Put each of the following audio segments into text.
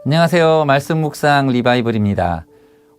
안녕하세요. 말씀 묵상 리바이블입니다.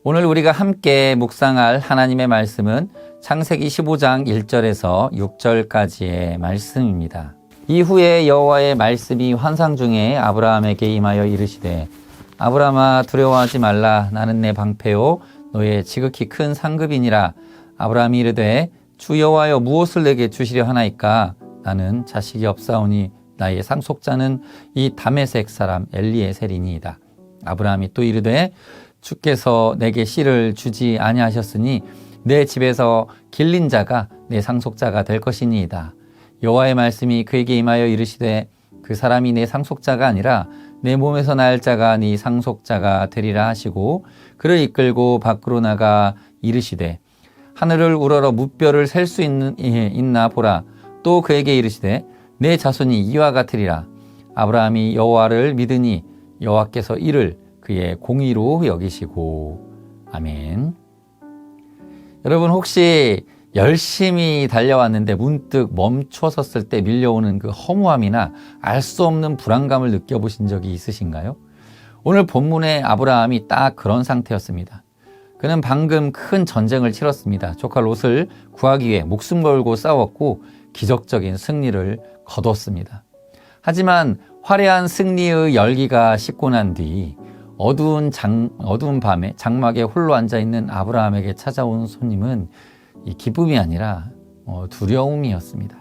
오늘 우리가 함께 묵상할 하나님의 말씀은 창세기 15장 1절에서 6절까지의 말씀입니다. 이후에 여호와의 말씀이 환상 중에 아브라함에게 임하여 이르시되 아브라함아 두려워하지 말라. 나는 내 방패요 너의 지극히 큰 상급이니라. 아브라함이 이르되 주 여호와여 무엇을 내게 주시려 하나이까? 나는 자식이 없사오니 나의 상속자는 이 다메섹 사람 엘리에셀이니이다. 아브라함이 또 이르되 주께서 내게 씨를 주지 아니하셨으니 내 집에서 길린 자가 내 상속자가 될 것이니이다. 여호와의 말씀이 그에게 임하여 이르시되 그 사람이 내 상속자가 아니라 내 몸에서 날 자가 네 상속자가 되리라 하시고 그를 이끌고 밖으로 나가 이르시되 하늘을 우러러 무뼈를 셀 수 있나 보라. 또 그에게 이르시되 내 자손이 이와 같으리라. 아브라함이 여호와를 믿으니 여호와께서 이를 그의 공의로 여기시고. 아멘. 여러분 혹시 열심히 달려왔는데 문득 멈춰섰을 때 밀려오는 그 허무함이나 알 수 없는 불안감을 느껴보신 적이 있으신가요? 오늘 본문의 아브라함이 딱 그런 상태였습니다. 그는 방금 큰 전쟁을 치렀습니다. 조카 롯을 구하기 위해 목숨 걸고 싸웠고 기적적인 승리를 거뒀습니다. 하지만 화려한 승리의 열기가 식고 난 뒤 어두운 밤에 장막에 홀로 앉아있는 아브라함에게 찾아온 손님은 이 기쁨이 아니라 두려움이었습니다.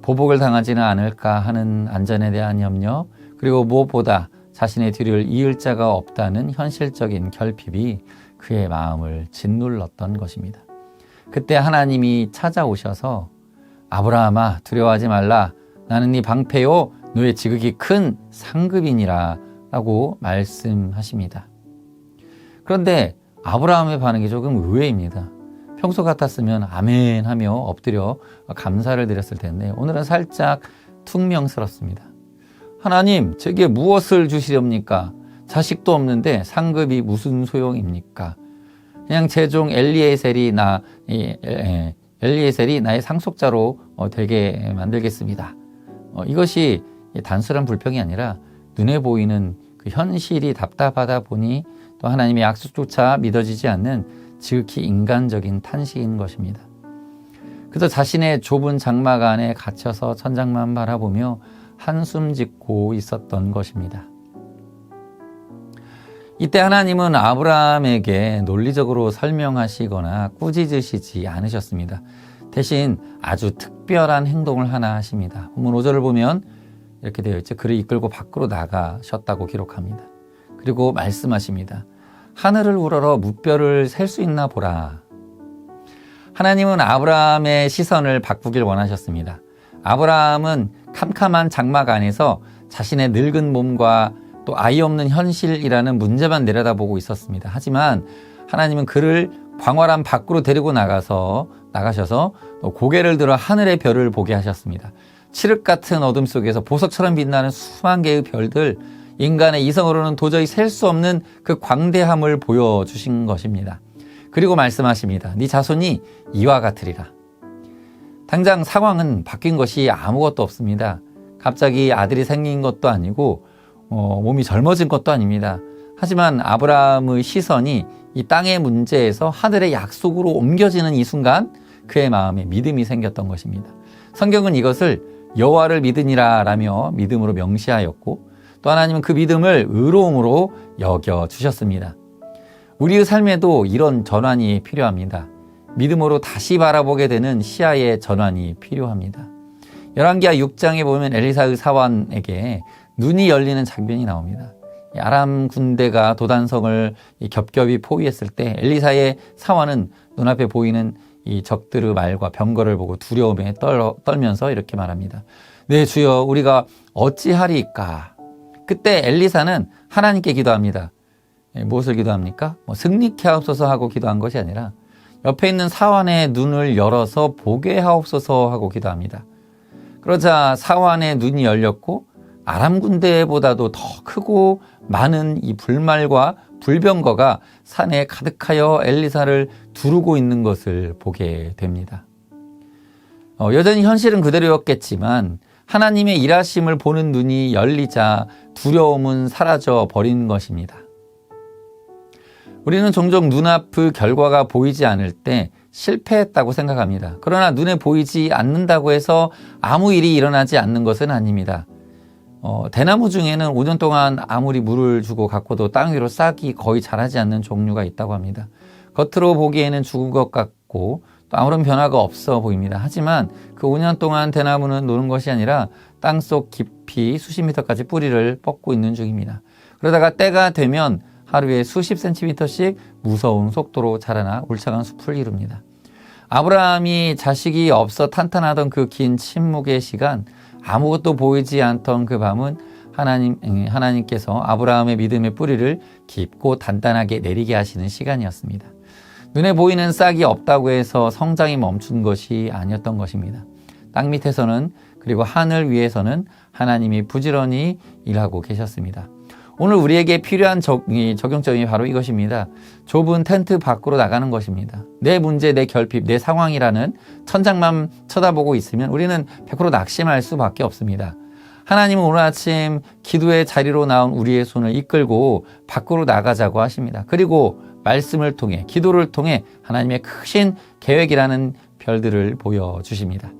보복을 당하지는 않을까 하는 안전에 대한 염려, 그리고 무엇보다 자신의 뒤를 이을 자가 없다는 현실적인 결핍이 그의 마음을 짓눌렀던 것입니다. 그때 하나님이 찾아오셔서 아브라함아 두려워하지 말라. 나는 네 방패요 너의 지극히 큰 상급이니라 라고 말씀하십니다. 그런데 아브라함의 반응이 조금 의외입니다. 평소 같았으면 아멘 하며 엎드려 감사를 드렸을 텐데 오늘은 살짝 퉁명스럽습니다. 하나님 제게 무엇을 주시렵니까? 자식도 없는데 상급이 무슨 소용입니까? 그냥 제 종 엘리에셀이 나의 상속자로 되게 만들겠습니다. 이것이 단순한 불평이 아니라 눈에 보이는 그 현실이 답답하다 보니 또 하나님의 약속조차 믿어지지 않는 지극히 인간적인 탄식인 것입니다. 그래서 자신의 좁은 장막 안에 갇혀서 천장만 바라보며 한숨 짓고 있었던 것입니다. 이때 하나님은 아브라함에게 논리적으로 설명하시거나 꾸짖으시지 않으셨습니다. 대신 아주 특별한 행동을 하나 하십니다. 본문 5절을 보면 이렇게 되어 있죠. 그를 이끌고 밖으로 나가셨다고 기록합니다. 그리고 말씀하십니다. 하늘을 우러러 무뼈를 셀 수 있나 보라. 하나님은 아브라함의 시선을 바꾸길 원하셨습니다. 아브라함은 캄캄한 장막 안에서 자신의 늙은 몸과 또 아이 없는 현실이라는 문제만 내려다보고 있었습니다. 하지만 하나님은 그를 광활한 밖으로 데리고 나가셔서 고개를 들어 하늘의 별을 보게 하셨습니다. 칠흑 같은 어둠 속에서 보석처럼 빛나는 수만 개의 별들, 인간의 이성으로는 도저히 셀 수 없는 그 광대함을 보여주신 것입니다. 그리고 말씀하십니다. 네 자손이 이와 같으리라. 당장 상황은 바뀐 것이 아무것도 없습니다. 갑자기 아들이 생긴 것도 아니고 몸이 젊어진 것도 아닙니다. 하지만 아브라함의 시선이 이 땅의 문제에서 하늘의 약속으로 옮겨지는 이 순간 그의 마음에 믿음이 생겼던 것입니다. 성경은 이것을 여호와를 믿으니라 라며 믿음으로 명시하였고 또 하나님은 그 믿음을 의로움으로 여겨주셨습니다. 우리의 삶에도 이런 전환이 필요합니다. 믿음으로 다시 바라보게 되는 시야의 전환이 필요합니다. 열왕기하 6장에 보면 엘리사의 사환에게 눈이 열리는 장면이 나옵니다. 아람 군대가 도단성을 겹겹이 포위했을 때 엘리사의 사환은 눈앞에 보이는 이 적들의 말과 병거를 보고 두려움에 떨면서 이렇게 말합니다. 네 주여 우리가 어찌하리까? 그때 엘리사는 하나님께 기도합니다. 무엇을 기도합니까? 승리케 하옵소서 하고 기도한 것이 아니라 옆에 있는 사환의 눈을 열어서 보게 하옵소서 하고 기도합니다. 그러자 사환의 눈이 열렸고 아람 군대보다도 더 크고 많은 이 불말과 불병거가 산에 가득하여 엘리사를 두르고 있는 것을 보게 됩니다. 여전히 현실은 그대로였겠지만 하나님의 일하심을 보는 눈이 열리자 두려움은 사라져 버린 것입니다. 우리는 종종 눈앞의 결과가 보이지 않을 때 실패했다고 생각합니다. 그러나 눈에 보이지 않는다고 해서 아무 일이 일어나지 않는 것은 아닙니다. 대나무 중에는 5년 동안 아무리 물을 주고 가꿔도 땅 위로 싹이 거의 자라지 않는 종류가 있다고 합니다. 겉으로 보기에는 죽은 것 같고 또 아무런 변화가 없어 보입니다. 하지만 그 5년 동안 대나무는 노는 것이 아니라 땅속 깊이 수십 미터까지 뿌리를 뻗고 있는 중입니다. 그러다가 때가 되면 하루에 수십 센티미터씩 무서운 속도로 자라나 울창한 숲을 이룹니다. 아브라함이 자식이 없어 탄탄하던 그 긴 침묵의 시간, 아무것도 보이지 않던 그 밤은 하나님께서 아브라함의 믿음의 뿌리를 깊고 단단하게 내리게 하시는 시간이었습니다. 눈에 보이는 싹이 없다고 해서 성장이 멈춘 것이 아니었던 것입니다. 땅 밑에서는 그리고 하늘 위에서는 하나님이 부지런히 일하고 계셨습니다. 오늘 우리에게 필요한 적용점이 바로 이것입니다. 좁은 텐트 밖으로 나가는 것입니다. 내 문제, 내 결핍, 내 상황이라는 천장만 쳐다보고 있으면 우리는 100% 낙심할 수밖에 없습니다. 하나님은 오늘 아침 기도의 자리로 나온 우리의 손을 이끌고 밖으로 나가자고 하십니다. 그리고 말씀을 통해, 기도를 통해 하나님의 크신 계획이라는 별들을 보여주십니다.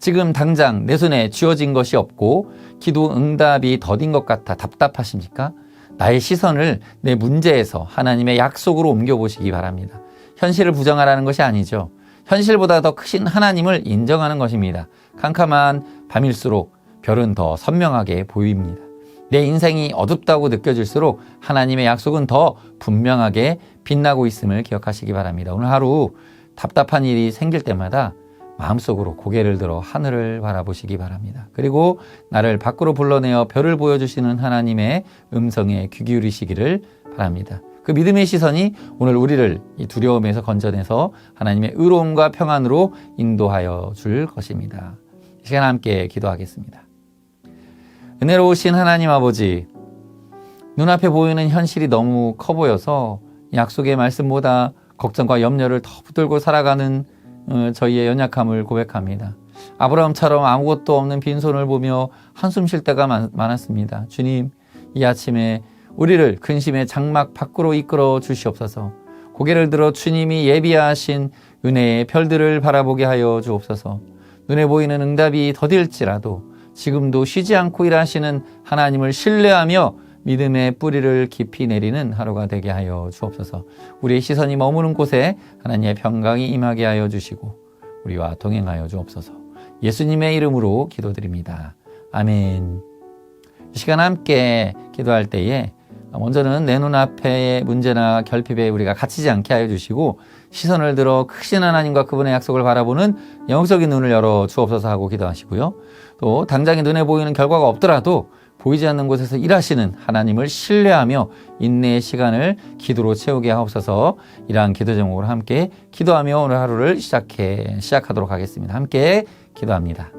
지금 당장 내 손에 쥐어진 것이 없고 기도 응답이 더딘 것 같아 답답하십니까? 나의 시선을 내 문제에서 하나님의 약속으로 옮겨보시기 바랍니다. 현실을 부정하라는 것이 아니죠. 현실보다 더 크신 하나님을 인정하는 것입니다. 캄캄한 밤일수록 별은 더 선명하게 보입니다. 내 인생이 어둡다고 느껴질수록 하나님의 약속은 더 분명하게 빛나고 있음을 기억하시기 바랍니다. 오늘 하루 답답한 일이 생길 때마다 마음속으로 고개를 들어 하늘을 바라보시기 바랍니다. 그리고 나를 밖으로 불러내어 별을 보여주시는 하나님의 음성에 귀 기울이시기를 바랍니다. 그 믿음의 시선이 오늘 우리를 이 두려움에서 건져내서 하나님의 의로움과 평안으로 인도하여 줄 것입니다. 이 시간 함께 기도하겠습니다. 은혜로우신 하나님 아버지, 눈앞에 보이는 현실이 너무 커 보여서 약속의 말씀보다 걱정과 염려를 더 붙들고 살아가는 저희의 연약함을 고백합니다. 아브라함처럼 아무것도 없는 빈손을 보며 한숨 쉴 때가 많았습니다. 주님, 이 아침에 우리를 근심의 장막 밖으로 이끌어 주시옵소서. 고개를 들어 주님이 예비하신 은혜의 별들을 바라보게 하여 주옵소서. 눈에 보이는 응답이 더딜지라도 지금도 쉬지 않고 일하시는 하나님을 신뢰하며 믿음의 뿌리를 깊이 내리는 하루가 되게 하여 주옵소서. 우리의 시선이 머무는 곳에 하나님의 평강이 임하게 하여 주시고 우리와 동행하여 주옵소서. 예수님의 이름으로 기도드립니다. 아멘. 이 시간 함께 기도할 때에 먼저는 내 눈앞의 문제나 결핍에 우리가 갇히지 않게 하여 주시고 시선을 들어 크신 하나님과 그분의 약속을 바라보는 영적인 눈을 열어 주옵소서 하고 기도하시고요. 또 당장에 눈에 보이는 결과가 없더라도 보이지 않는 곳에서 일하시는 하나님을 신뢰하며 인내의 시간을 기도로 채우게 하옵소서. 이러한 기도 제목으로 함께 기도하며 오늘 하루를 시작하도록 하겠습니다. 함께 기도합니다.